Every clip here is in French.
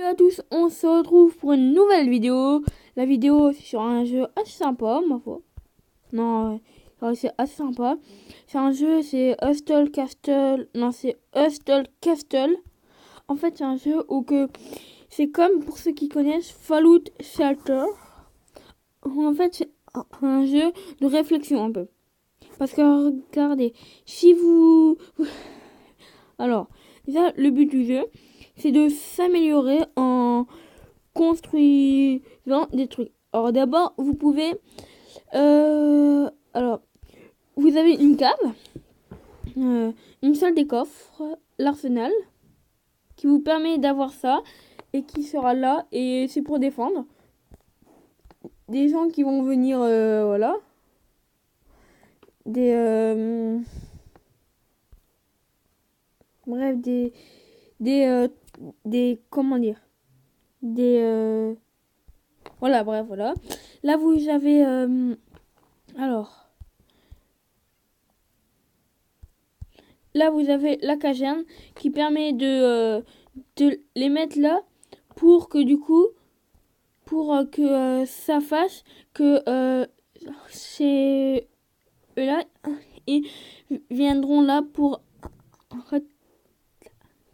à tous, on se retrouve pour une nouvelle vidéo. La vidéo c'est sur un jeu assez sympa, ma foi. Non, c'est assez sympa. C'est un jeu, c'est Hustle Castle. Non, c'est Hustle Castle. En fait, c'est un jeu où que c'est comme pour ceux qui connaissent Fallout Shelter. En fait, c'est un jeu de réflexion un peu. Parce que regardez, si vous alors, déjà, le but du jeu, c'est de s'améliorer en construisant des trucs. Alors d'abord, vous pouvez... alors, vous avez une cave, une salle des coffres, l'arsenal, qui vous permet d'avoir ça, et qui sera là, et c'est pour défendre. Des gens qui vont venir, voilà. Bref, comment dire, voilà, bref, voilà. Là, vous avez, alors, là, vous avez la caserne qui permet de les mettre là pour que du coup, pour que ça fasse que c'est eux-là, ils viendront là pour...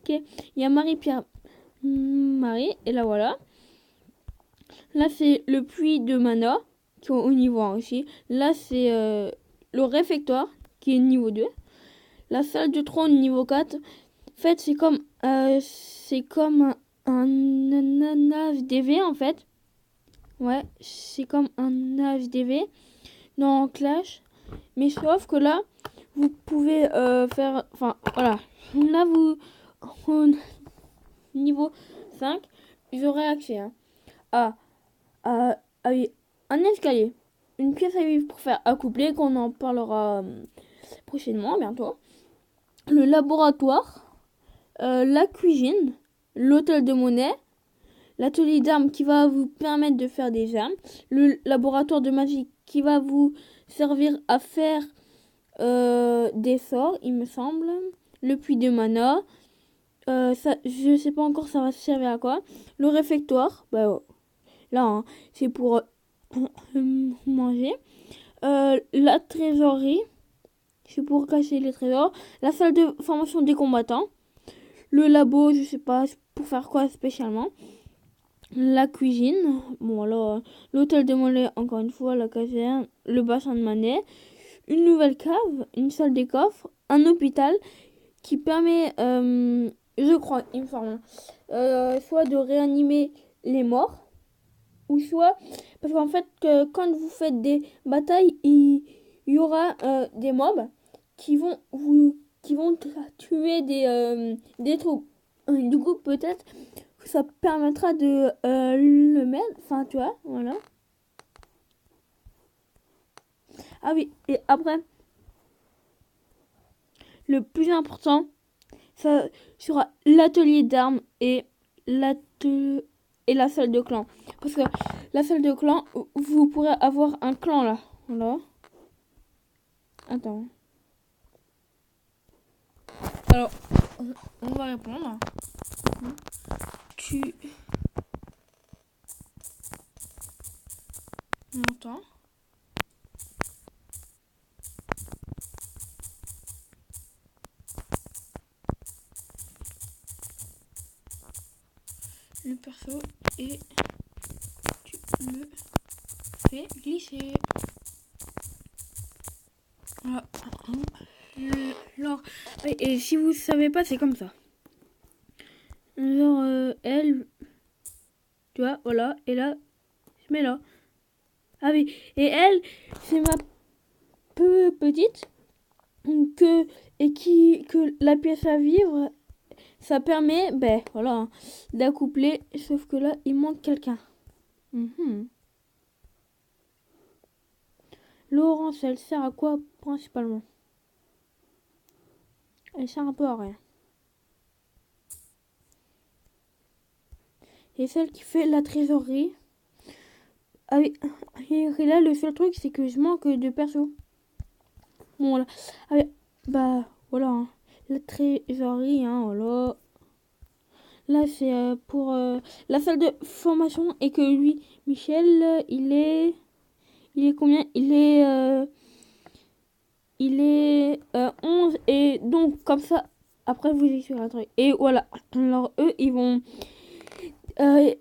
Ok, il y a Marie-Pierre, Marie, et là voilà. Là, c'est le puits de mana, qui est au niveau 1 aussi. Là, c'est le réfectoire, qui est niveau 2. La salle de trône, niveau 4. En fait, c'est comme un HDV, en fait. Ouais, c'est comme un HDV dans Clash. Mais sauf que là, vous pouvez faire... Enfin, voilà. Là, vous... Niveau 5, vous aurez accès à un escalier, une pièce à vivre pour faire accoupler, qu'on en parlera prochainement, bientôt. Le laboratoire, la cuisine, l'hôtel de monnaie, l'atelier d'armes qui va vous permettre de faire des armes, le laboratoire de magie qui va vous servir à faire des sorts, il me semble, le puits de mana, ça, je sais pas encore ça va servir à quoi, le réfectoire, bah là hein, c'est pour manger, la trésorerie, c'est pour cacher les trésors, la salle de formation des combattants, le labo, je sais pas pour faire quoi spécialement, la cuisine, bon là, l'hôtel de monnaie, encore une fois, la caserne, le bassin de monnaie, une nouvelle cave, une salle des coffres, un hôpital qui permet, je crois, il me semble, soit de réanimer les morts, ou soit, parce qu'en fait, quand vous faites des batailles, il y aura des mobs qui vont tuer des troupes. Du coup, peut-être que ça permettra de le mettre, enfin, tu vois, voilà. Ah oui, et après, le plus important, ça sera l'atelier d'armes et la salle de clan. Parce que la salle de clan, vous pourrez avoir un clan là. Voilà. Attends. Alors, on va répondre. Tu m'entends? Le perso et tu le fais glisser. Voilà. Alors, et si vous savez pas, c'est comme ça. Genre, elle, tu vois, voilà, et là, je mets là. Ah oui, et elle, c'est ma petite, que la pièce à vivre, ça permet, ben voilà, d'accoupler, sauf que là, il manque quelqu'un. Laurence, elle sert à quoi principalement? Elle sert un peu à rien. Et celle qui fait la trésorerie. Ah oui, et là, le seul truc, c'est que je manque de perso. Bon, voilà. Ah oui, bah, voilà. Hein. La trésorerie, hein, voilà. là c'est pour la salle de formation et que lui, Michel, il est combien? Il est 11 et donc comme ça, après vous expliquerez un truc. Et voilà, alors eux, ils vont... euh,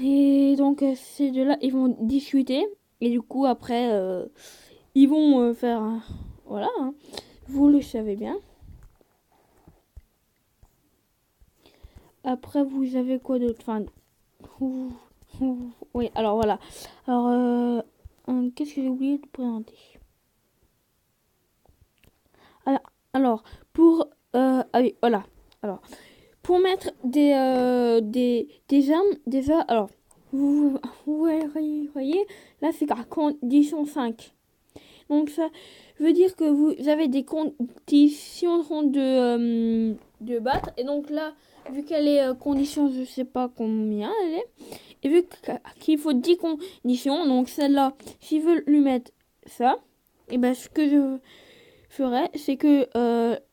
et donc ces deux-là, ils vont discuter et du coup après, ils vont faire... voilà, hein, vous le savez bien. Après, vous avez quoi d'autre? Enfin, oui, alors voilà. Alors, qu'est-ce que j'ai oublié de présenter? Alors, alors, pour... ah oui, voilà. Alors, pour mettre des armes, déjà, alors, vous voyez, là, c'est la condition 5. Donc, ça veut dire que vous avez des conditions de battre. Et donc là, vu qu'elle est condition, je sais pas combien elle est. Et vu qu'il faut 10 conditions, donc celle-là, s'ils veulent lui mettre ça, et ben ce que je ferai, c'est que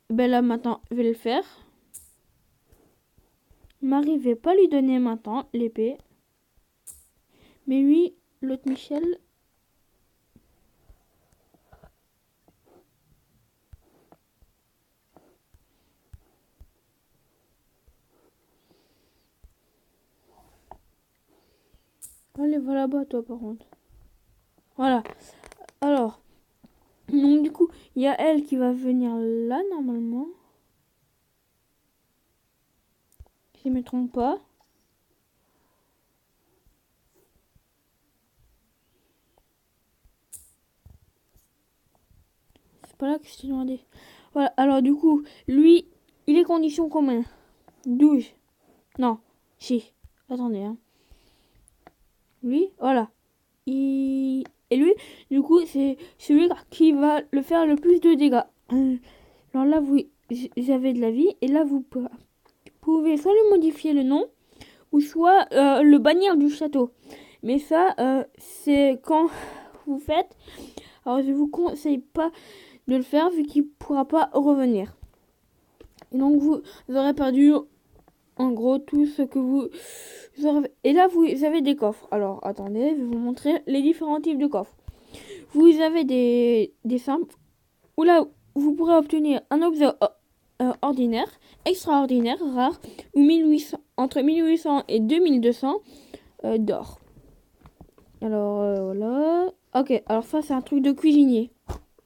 ben là maintenant, je vais le faire. Marie va pas lui donner maintenant l'épée. Mais lui, l'autre Michel, allez, va là-bas toi par contre. Voilà. Alors, donc du coup, il y a elle qui va venir là normalement. Si je me trompe pas. C'est pas là que je t'ai demandé. Voilà, alors du coup, lui, il est condition combien? 12. Non, si. Attendez, hein. Lui, voilà. Et lui, du coup, c'est celui qui va le faire le plus de dégâts. Alors là, vous avez de la vie. Et là, vous pouvez soit lui modifier le nom, ou soit le bannir du château. Mais ça, c'est quand vous faites. Alors, je vous conseille pas de le faire, vu qu'il pourra pas revenir. Et donc, vous aurez perdu... en gros, tout ce que vous... Et là, vous avez des coffres. Alors, attendez, je vais vous montrer les différents types de coffres. Vous avez des simples, où là, vous pourrez obtenir un objet ordinaire, extraordinaire, rare, ou 1800, entre 1800 et 2200 d'or. Alors, voilà. Ok, alors ça, c'est un truc de cuisinier.